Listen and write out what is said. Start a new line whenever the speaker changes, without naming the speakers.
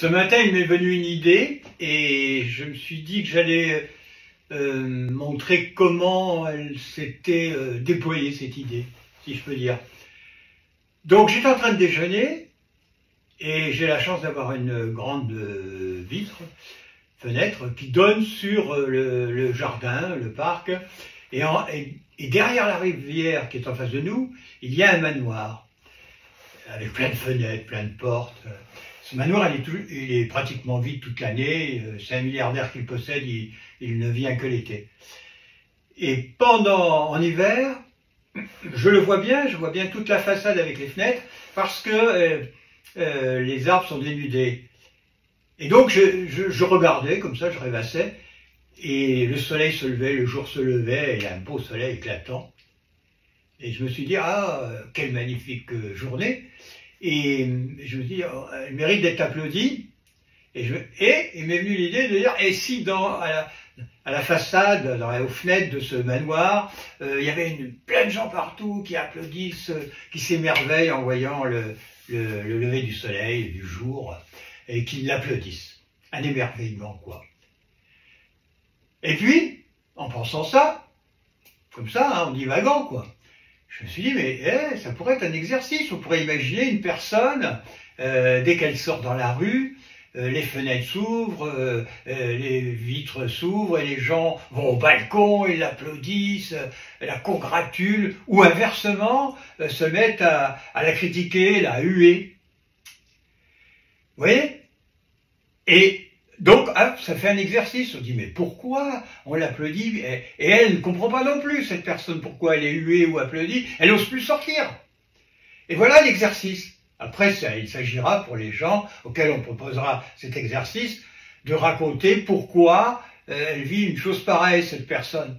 Ce matin, il m'est venu une idée et je me suis dit que j'allais montrer comment elle s'était déployée, cette idée, si je peux dire. Donc j'étais en train de déjeuner et j'ai la chance d'avoir une grande fenêtre qui donne sur le jardin, le parc, et derrière la rivière qui est en face de nous, il y a un manoir avec plein de fenêtres, plein de portes. Ce manoir, il est pratiquement vide toute l'année. C'est un milliardaire qui le possède, il ne vient que l'été. Et en hiver, je vois bien toute la façade avec les fenêtres, parce que les arbres sont dénudés. Et donc je regardais comme ça, je rêvassais, et le soleil se levait, le jour se levait, et un beau soleil éclatant. Et je me suis dit, ah, quelle magnifique journée. Et je me dis, oh, elle mérite d'être applaudie. Et il m'est venu l'idée de dire, et si à la façade, aux fenêtres de ce manoir, il y avait plein de gens partout qui applaudissent, qui s'émerveillent en voyant le lever du soleil, du jour, et qui l'applaudissent. Un émerveillement, quoi. Et puis, en pensant ça, comme ça, hein, en divagant, quoi, je me suis dit, mais ça pourrait être un exercice. On pourrait imaginer une personne, dès qu'elle sort dans la rue, les fenêtres s'ouvrent, les vitres s'ouvrent, et les gens vont au balcon, ils l'applaudissent, la congratulent, ou inversement, se mettent à la critiquer, la huer. Vous voyez? Et donc, ça fait un exercice. On dit, mais pourquoi on l'applaudit? Et elle ne comprend pas non plus, cette personne, pourquoi elle est huée ou applaudie. Elle n'ose plus sortir. Et voilà l'exercice. Après, il s'agira pour les gens auxquels on proposera cet exercice de raconter pourquoi elle vit une chose pareille, cette personne.